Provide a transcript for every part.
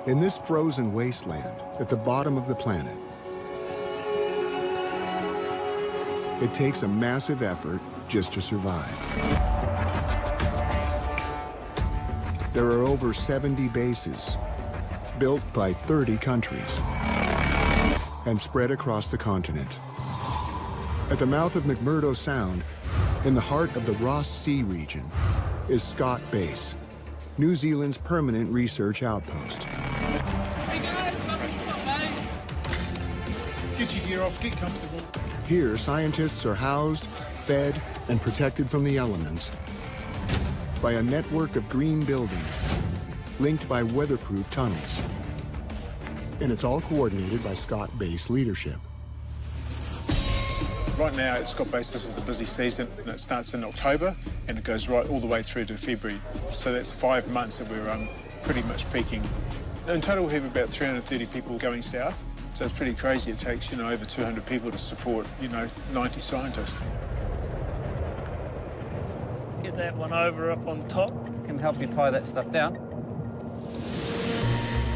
In this frozen wasteland at the bottom of the planet, it takes a massive effort just to survive. There are over 70 bases, built by 30 countries, and spread across the continent. At the mouth of McMurdo Sound, in the heart of the Ross Sea region, is Scott Base, New Zealand's permanent research outpost. Hey guys, welcome to Scott Base. Get your gear off, get comfortable. Here, scientists are housed, fed, and protected from the elements by a network of green buildings linked by weatherproof tunnels. And it's all coordinated by Scott Base leadership. Right now at Scott Base, this is the busy season, and it starts in October, and it goes right all the way through to February. So that's 5 months that we're pretty much peaking. In total, we have about 330 people going south, so it's pretty crazy. It takes, over 200 people to support, 90 scientists. Get that one over up on top. Can help you tie that stuff down.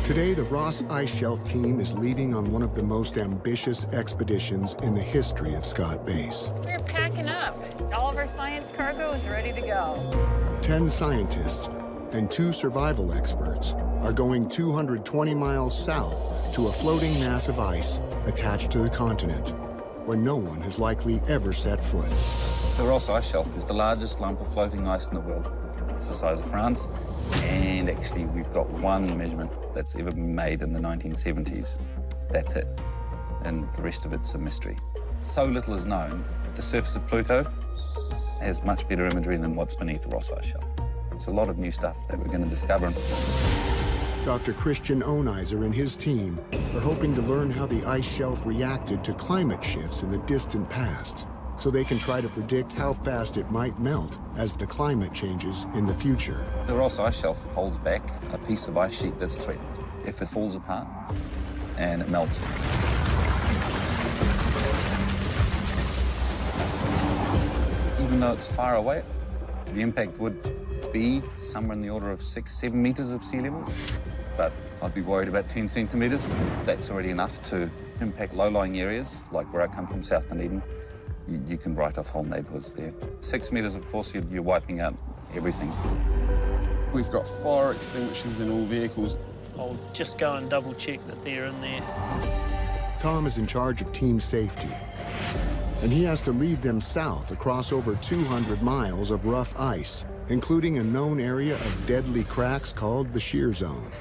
Today, the Ross Ice Shelf team is leading on one of the most ambitious expeditions in the history of Scott Base. We're packing up. All of our science cargo is ready to go. 10 scientists and 2 survival experts are going 220 miles south to a floating mass of ice attached to the continent, where no one has likely ever set foot. The Ross Ice Shelf is the largest lump of floating ice in the world. It's the size of France, and actually we've got one measurement that's ever been made in the 1970s. That's it, and the rest of it's a mystery. So little is known. The surface of Pluto has much better imagery than what's beneath the Ross Ice Shelf. It's a lot of new stuff that we're going to discover. Dr. Christian Oneiser and his team are hoping to learn how the ice shelf reacted to climate shifts in the distant past, so they can try to predict how fast it might melt as the climate changes in the future. The Ross Ice Shelf holds back a piece of ice sheet that's threatened. If it falls apart and it melts, even though it's far away, the impact would be somewhere in the order of 6-7 meters of sea level. But I'd be worried about 10 centimeters. That's already enough to impact low-lying areas, like where I come from, South Dunedin. You can write off whole neighbourhoods there. 6 meters, of course, you're wiping out everything. We've got fire extinguishers in all vehicles. I'll just go and double check that they're in there. Tom is in charge of team safety, and he has to lead them south across over 200 miles of rough ice, including a known area of deadly cracks called the shear zone.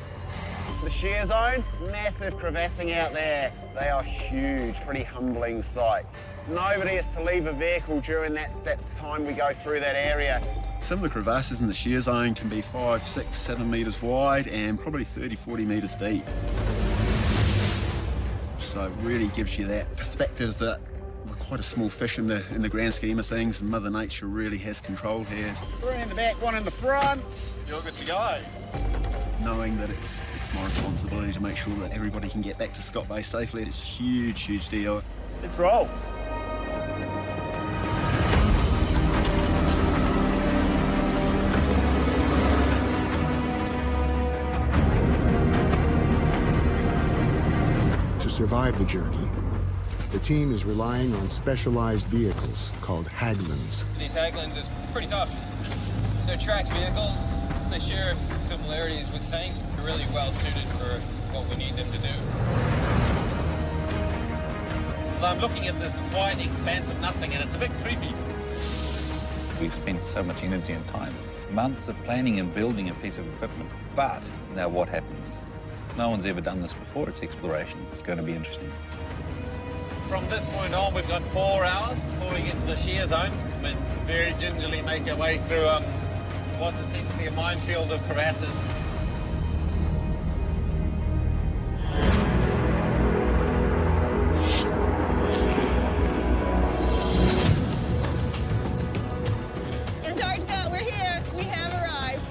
The shear zone, massive crevassing out there. They are huge, pretty humbling sights. Nobody is to leave a vehicle during that time we go through that area. Some of the crevasses in the shear zone can be 5, 6, 7 meters wide and probably 30, 40 meters deep. So it really gives you that perspective that we're quite a small fish in the grand scheme of things, and Mother Nature really has control here. 3 in the back, 1 in the front. You're good to go. Knowing that it's my responsibility to make sure that everybody can get back to Scott Base safely, it's a huge, huge deal. Let's roll. To survive the journey, the team is relying on specialized vehicles called Haglunds. These Haglunds is pretty tough. They're tracked vehicles. They share similarities with tanks. They're really well suited for what we need them to do. I'm looking at this wide expanse of nothing, and it's a bit creepy. We've spent so much energy and time, months of planning and building a piece of equipment. But now what happens? No one's ever done this before. It's exploration. It's going to be interesting. From this point on, we've got 4 hours before we get to the shear zone. And very gingerly make our way through what's essentially a minefield of crevasses. Antarctica, we're here. We have arrived.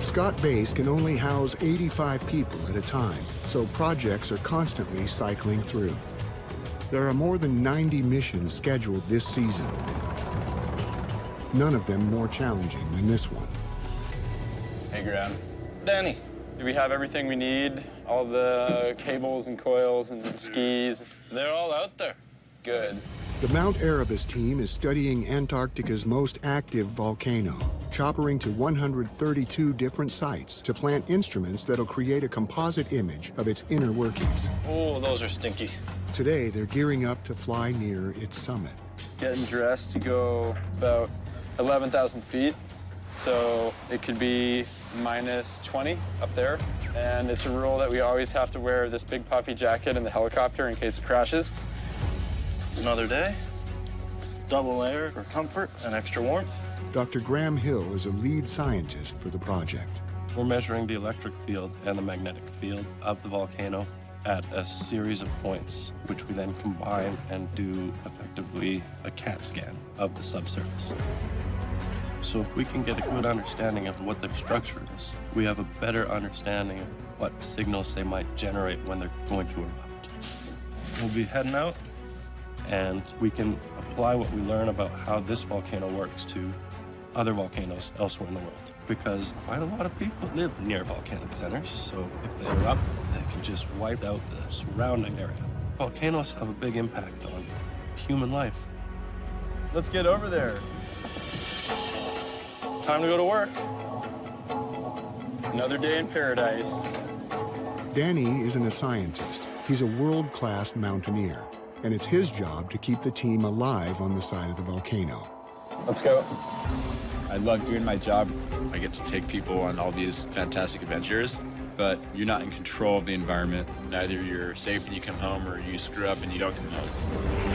Scott Base can only house 85 people at a time, so projects are constantly cycling through. There are more than 90 missions scheduled this season, none of them more challenging than this one. Hey, Graham. Danny, do we have everything we need all the cables and coils and skis. They're all out there. Good. The Mount Erebus team is studying Antarctica's most active volcano, choppering to 132 different sites to plant instruments that'll create a composite image of its inner workings. Oh, those are stinky. Today, they're gearing up to fly near its summit. Getting dressed to go about 11,000 feet. So it could be minus 20 up there. And it's a rule that we always have to wear this big puffy jacket in the helicopter in case it crashes. Another day, double layer for comfort and extra warmth. Dr. Graham Hill is a lead scientist for the project. We're measuring the electric field and the magnetic field of the volcano at a series of points, which we then combine and do effectively a CAT scan of the subsurface. So if we can get a good understanding of what the structure is, we have a better understanding of what signals they might generate when they're going to erupt. We'll be heading out, and we can apply what we learn about how this volcano works to other volcanoes elsewhere in the world. Because quite a lot of people live near volcanic centers, so if they erupt, they can just wipe out the surrounding area. Volcanoes have a big impact on human life. Let's get over there. Time to go to work. Another day in paradise. Danny isn't a scientist. He's a world-class mountaineer, and it's his job to keep the team alive on the side of the volcano. Let's go. I love doing my job. I get to take people on all these fantastic adventures, but you're not in control of the environment. Either you're safe and you come home, or you screw up and you don't come home.